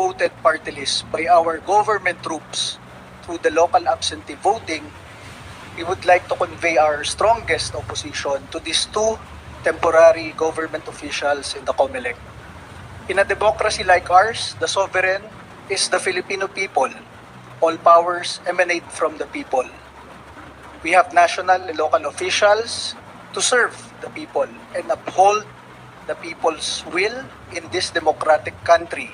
voted party list by our government troops through the local absentee voting, we would like to convey our strongest opposition to these two temporary government officials in the COMELEC. In a democracy like ours, the sovereign is the Filipino people. All powers emanate from the people. We have national and local officials to serve the people and uphold the people's will in this democratic country.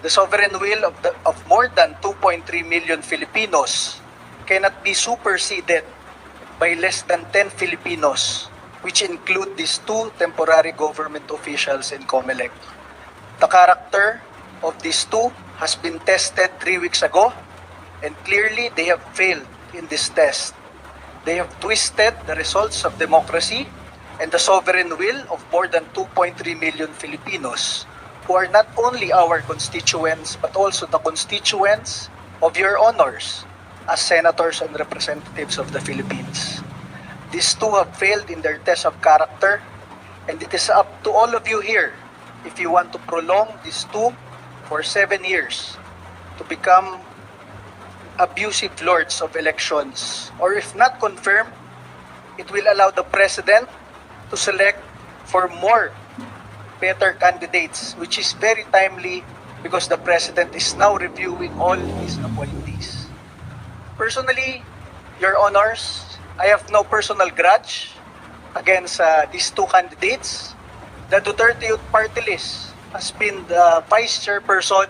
The sovereign will of more than 2.3 million Filipinos cannot be superseded by less than 10 Filipinos, which include these two temporary government officials in COMELEC. The character of these two has been tested 3 weeks ago, and clearly they have failed in this test. They have twisted the results of democracy and the sovereign will of more than 2.3 million Filipinos, who are not only our constituents but also the constituents of your honors as senators and representatives of the Philippines. These two have failed in their test of character, and it is up to all of you here if you want to prolong these two for 7 years to become abusive lords of elections, or if not confirmed, it will allow the president to select for more better candidates, which is very timely because the president is now reviewing all his appointees. Personally, your honors, I have no personal grudge against these two candidates. The Duterte Youth Party List has been the vice chairperson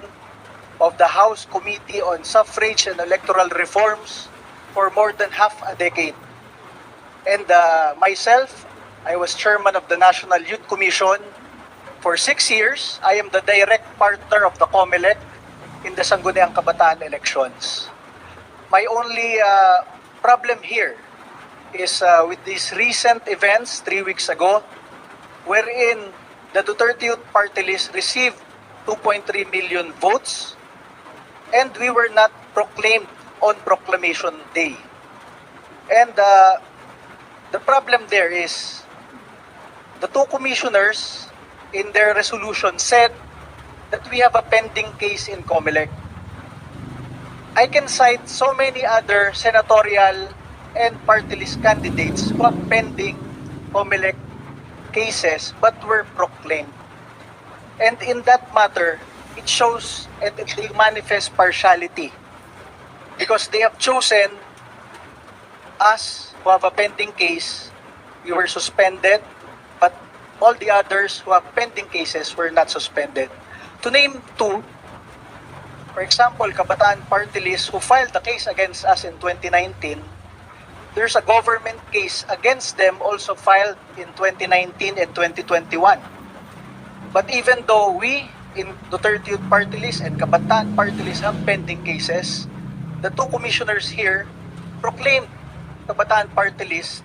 of the House Committee on Suffrage and Electoral Reforms for more than half a decade. And myself, I was chairman of the National Youth Commission for 6 years. I am the direct partner of the COMELEC in the Sangguniang Kabataan elections. My only problem here is with these recent events 3 weeks ago, wherein the Duterte Youth Party List received 2.3 million votes, and we were not proclaimed on Proclamation Day. And the problem there is the two commissioners in their resolution said that we have a pending case in COMELEC. I can cite so many other senatorial and party list candidates who have pending COMELEC cases but were proclaimed. And in that matter, it shows and it manifests partiality because they have chosen us who have a pending case. We were suspended, but all the others who have pending cases were not suspended. To name two, for example, Kabataan Party List who filed the case against us in 2019, there's a government case against them also filed in 2019 and 2021. But even though we in Duterte Youth Party List and Kabataan Party List have pending cases, the two commissioners here proclaimed Kabataan Party List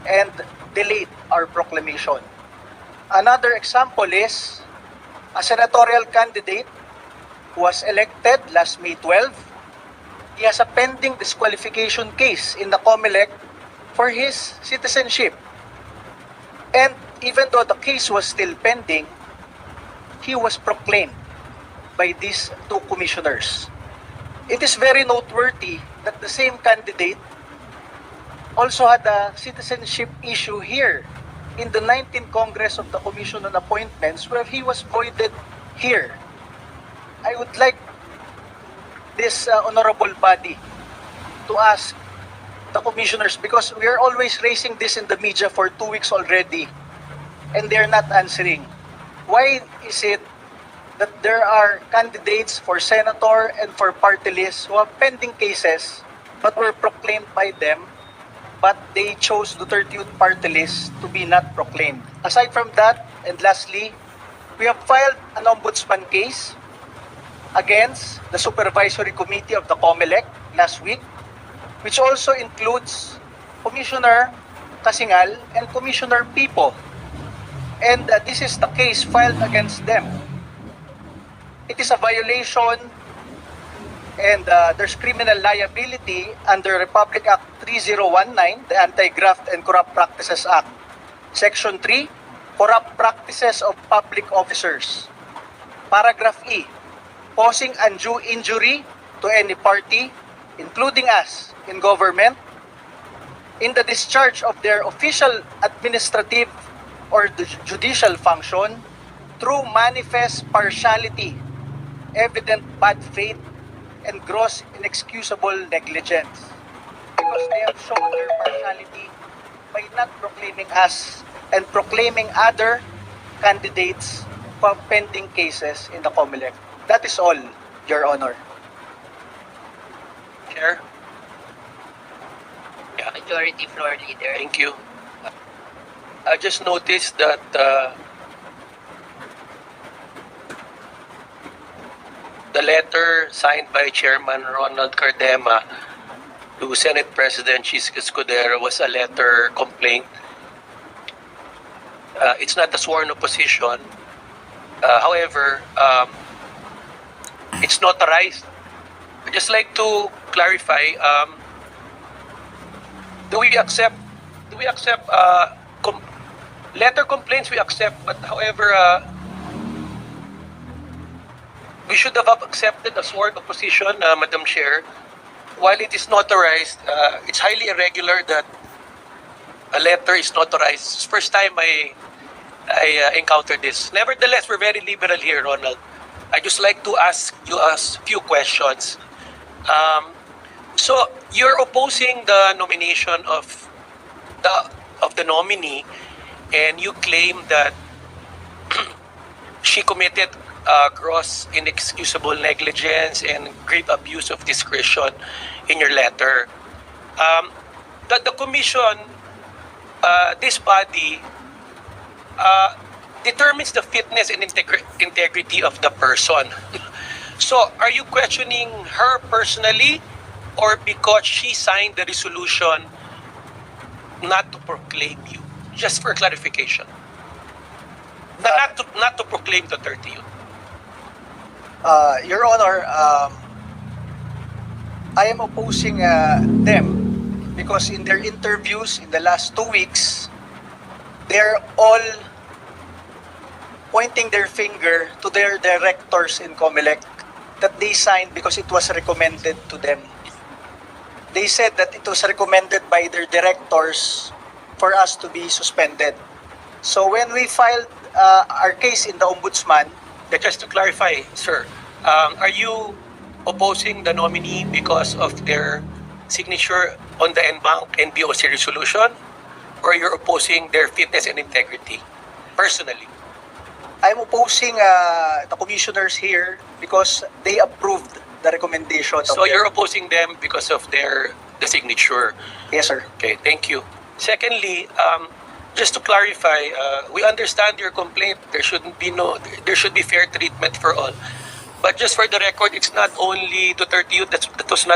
and delayed our proclamation. Another example is a senatorial candidate who was elected last May 12. He has a pending disqualification case in the COMELEC for his citizenship. And even though the case was still pending, he was proclaimed by these two commissioners. It is very noteworthy that the same candidate also had a citizenship issue here in the 19th Congress of the Commission on Appointments, where he was voided here. I would like this honorable body to ask the commissioners, because we are always raising this in the media for 2 weeks already and they're not answering. Why is it that there are candidates for senator and for party lists who have pending cases but were proclaimed by them, but they chose Duterte Youth Party List to be not proclaimed? Aside from that, and lastly, we have filed an ombudsman case against the Supervisory Committee of the COMELEC last week, which also includes Commissioner Kasingal and Commissioner Pipo. And this is the case filed against them. It is a violation, and there's criminal liability under Republic Act 3019, the Anti-Graft and Corrupt Practices Act. Section 3, Corrupt Practices of Public Officers. Paragraph E, causing undue injury to any party, including us in government, in the discharge of their official, administrative, or judicial function through manifest partiality, evident bad faith, and gross inexcusable negligence. Because they have shown their partiality by not proclaiming us and proclaiming other candidates for pending cases in the COMELEC. That is all, Your Honor. Chair, Majority Floor Leader. thank you. I just noticed that the letter signed by Chairman Ronald Cardema to Senate President Chisca Escudero was a letter complaint. It's not a sworn opposition. However, it's notarized. I'd just like to clarify, do we accept letter complaints? We accept, but however, we should have accepted a sworn opposition, Madam Chair. While it is notarized, it's highly irregular that a letter is notarized. It's the first time I encountered this. Nevertheless, we're very liberal here, Ronald. I just like to ask you a few questions. So you're opposing the nomination of the nominee, and you claim that she committed gross inexcusable negligence and grave abuse of discretion in your letter. The commission, this body, determines the fitness and integrity of the person. So, are you questioning her personally, or because she signed the resolution not to proclaim you? Just for clarification. Not to proclaim the 30 you. Your Honor, I am opposing them because in their interviews in the last 2 weeks, they're all pointing their finger to their directors in COMELEC that they signed because it was recommended to them. They said that it was recommended by their directors for us to be suspended. So when we filed our case in the Ombudsman, Just to clarify, sir, are you opposing the nominee because of their signature on the NBOC resolution, or you're opposing their fitness and integrity personally? I'm opposing the commissioners here because they approved the recommendation. So you're opposing them because of the signature. Yes, sir. Okay, thank you. Secondly, just to clarify, we understand your complaint. There should be fair treatment for all. But just for the record, it's not only Duterte Youth that was not